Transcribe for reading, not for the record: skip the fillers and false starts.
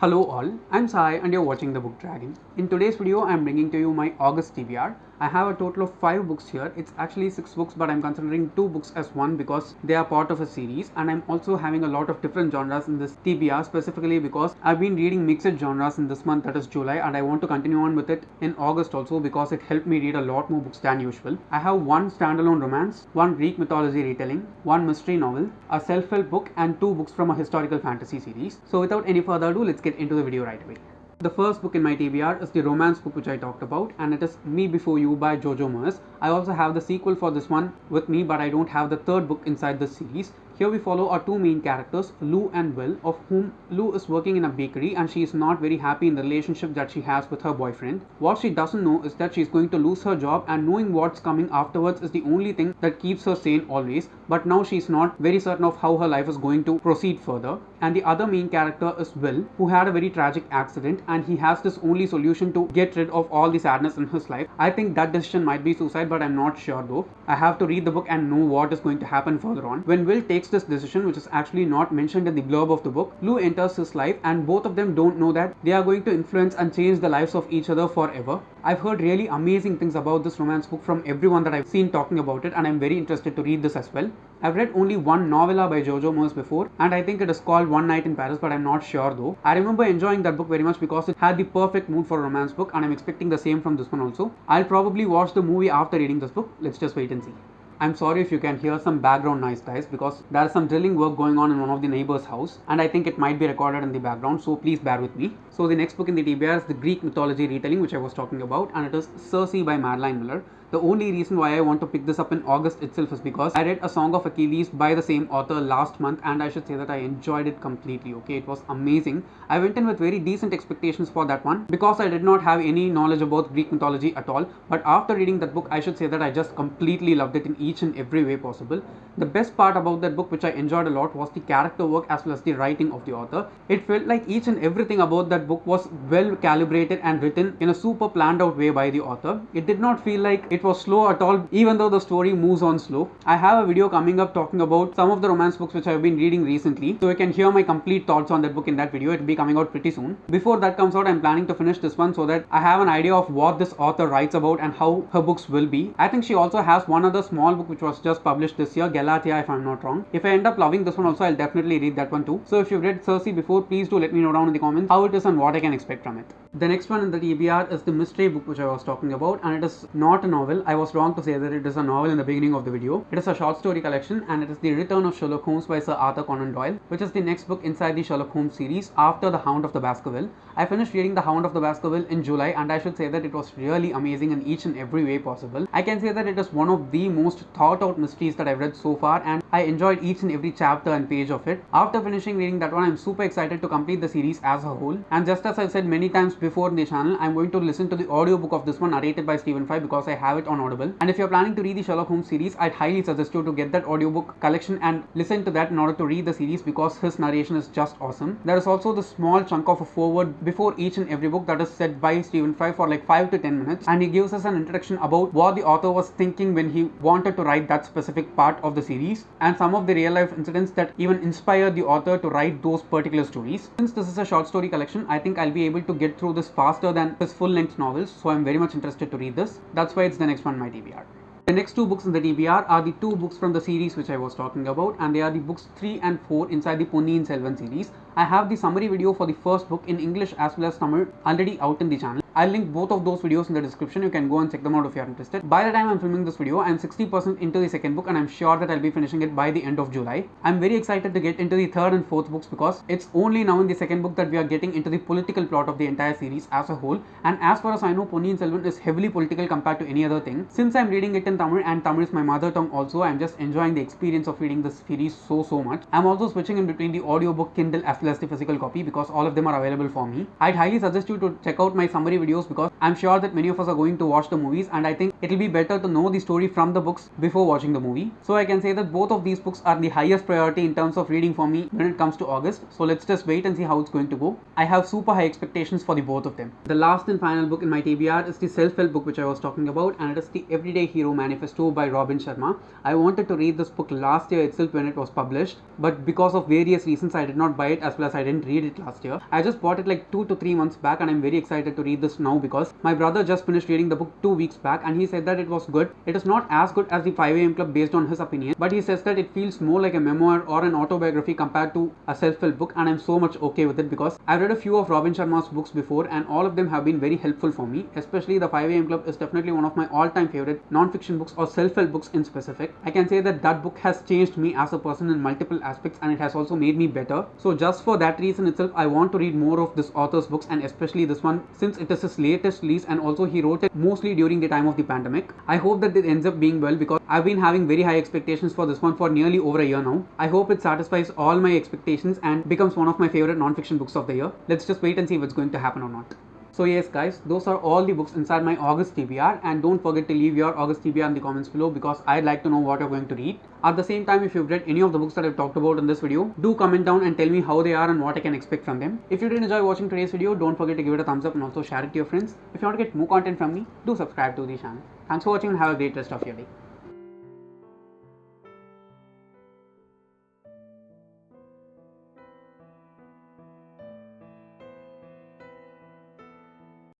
Hello all, I'm Sai and you're watching The Book Dragon. In today's video, I'm bringing to you my August TBR. I have a total of 5 books here. It's actually 6 books, but I'm considering 2 books as one because they are part of a series, and I'm also having a lot of different genres in this TBR, specifically because I've been reading mixed genres in this month, that is July, and I want to continue on with it in August also because it helped me read a lot more books than usual. I have one standalone romance, one Greek mythology retelling, one mystery novel, a self-help book, and 2 books from a historical fantasy series. So without any further ado, let's get into the video right away. The first book in my TBR is the romance book which I talked about, and it is Me Before You by Jojo Moyes. I also have the sequel for this one with me, but I don't have the third book inside this series. Here we follow our two main characters, Lou and Will, of whom Lou is working in a bakery and she is not very happy in the relationship that she has with her boyfriend. What she doesn't know is that she is going to lose her job, and knowing what's coming afterwards is the only thing that keeps her sane always, but now she is not very certain of how her life is going to proceed further. And the other main character is Will, who had a very tragic accident, and he has this only solution to get rid of all the sadness in his life. I think that decision might be suicide, but I'm not sure though. I have to read the book and know what is going to happen further on. When Will takes this decision, which is actually not mentioned in the blurb of the book, Lou enters his life, and both of them don't know that they are going to influence and change the lives of each other forever. I've heard really amazing things about this romance book from everyone that I've seen talking about it, and I'm very interested to read this as well. I've read only one novella by Jojo Moyes before, and I think it is called One Night in Paris, but I'm not sure though. I remember enjoying that book very much because it had the perfect mood for a romance book, and I'm expecting the same from this one also. I'll probably watch the movie after reading this book. Let's just wait and see. I'm sorry if you can hear some background noise, guys, because there is some drilling work going on in one of the neighbor's house, and I think it might be recorded in the background, so please bear with me. So the next book in the TBR is the Greek mythology retelling, which I was talking about, and it is Circe by Madelline. The only reason why I want to pick this up in August itself is because I read A Song of Achilles by the same author last month, and I should say that I enjoyed it completely. Okay, it was amazing. I went in with very decent expectations for that one because I did not have any knowledge about Greek mythology at all, but after reading that book, I should say that I just completely loved it in each and every way possible. The best part about that book, which I enjoyed a lot, was the character work as well as the writing of the author. It felt like each and everything about that book was well calibrated and written in a super planned out way by the author. It did not feel like it was slow at all, even though the story moves on slow. I have a video coming up talking about some of the romance books which I have been reading recently, so you can hear my complete thoughts on that book in that video. It will be coming out pretty soon. Before that comes out, I'm planning to finish this one so that I have an idea of what this author writes about and how her books will be. I think she also has one other small book which was just published this year, Galatia, if I'm not wrong. If I end up loving this one also, I'll definitely read that one too. So if you've read Circe before, please do let me know down in the comments how it is and what I can expect from it. The next one in the TBR is the mystery book which I was talking about, and it is not a novel. I was wrong to say that it is a novel in the beginning of the video. It is a short story collection, and it is The Return of Sherlock Holmes by Sir Arthur Conan Doyle, which is the next book inside the Sherlock Holmes series after The Hound of the Baskerville. I finished reading The Hound of the Baskerville in July, and I should say that it was really amazing in each and every way possible. I can say that it is one of the most thought out mysteries that I've read so far, and I enjoyed each and every chapter and page of it. After finishing reading that one, I'm super excited to complete the series as a whole, and just as I've said many times before in the channel, I'm going to listen to the audiobook of this one narrated by Stephen Fry because I have it on Audible. And if you're planning to read the Sherlock Holmes series, I'd highly suggest you to get that audiobook collection and listen to that in order to read the series because his narration is just awesome. There is also the small chunk of a foreword before each and every book that is said by Stephen Fry for like 5 to 10 minutes, and he gives us an introduction about what the author was thinking when he wanted to write that specific part of the series, and some of the real life incidents that even inspired the author to write those particular stories. Since this is a short story collection, I think I'll be able to get through this faster than his full length novels, so I'm very much interested to read this. That's why it's the next one in my TBR. The next 2 books in the TBR are the 2 books from the series which I was talking about, and they are the books 3 and 4 inside the Ponniyin Selvan series. I have the summary video for the first book in English as well as Tamil already out in the channel. I'll link both of those videos in the description. You can go and check them out if you are interested. By the time I'm filming this video, I'm 60% into the second book, and I'm sure that I'll be finishing it by the end of July. I'm very excited to get into the third and fourth books because it's only now in the second book that we are getting into the political plot of the entire series as a whole. And as far as I know, Ponniyin Selvan is heavily political compared to any other thing. Since I'm reading it in Tamil, and Tamil is my mother tongue also, I'm just enjoying the experience of reading this series so much. I'm also switching in between the audiobook, Kindle as well as the physical copy because all of them are available for me. I'd highly suggest you to check out my summary videos because I'm sure that many of us are going to watch the movies, and I think it'll be better to know the story from the books before watching the movie. So I can say that both of these books are the highest priority in terms of reading for me when it comes to August. So let's just wait and see how it's going to go. I have super high expectations for the both of them. The last and final book in my TBR is the self-help book which I was talking about, and it is the Everyday Hero Manifesto by Sharma. I wanted to read this book last year itself when it was published, but because of various reasons I did not buy it, as well as I didn't read it last year. I just bought it like 2 to 3 months back, and I'm very excited to read this now because my brother just finished reading the book 2 weeks back and he said that it was good. It is not as good as the 5am Club based on his opinion, but he says that it feels more like a memoir or an autobiography compared to a self-help book, and I'm so much okay with it because I've read a few of Sharma's books before and all of them have been very helpful for me. Especially the 5am Club is definitely one of my all-time favorite non-fiction books or self-help books in specific. I can say that that book has changed me as a person in multiple aspects, and it has also made me better. So just for that reason itself, I want to read more of this author's books, and especially this one since it is his latest release, and also he wrote it mostly during the time of the pandemic. I hope that it ends up being well because I've been having very high expectations for this one for nearly over a year now. I hope it satisfies all my expectations and becomes one of my favorite non-fiction books of the year. Let's just wait and see if it's going to happen or not. So yes guys, those are all the books inside my August TBR, and don't forget to leave your August TBR in the comments below because I'd like to know what you're going to read. At the same time, if you've read any of the books that I've talked about in this video, do comment down and tell me how they are and what I can expect from them. If you did enjoy watching today's video, don't forget to give it a thumbs up and also share it to your friends. If you want to get more content from me, do subscribe to the channel. Thanks for watching and have a great rest of your day.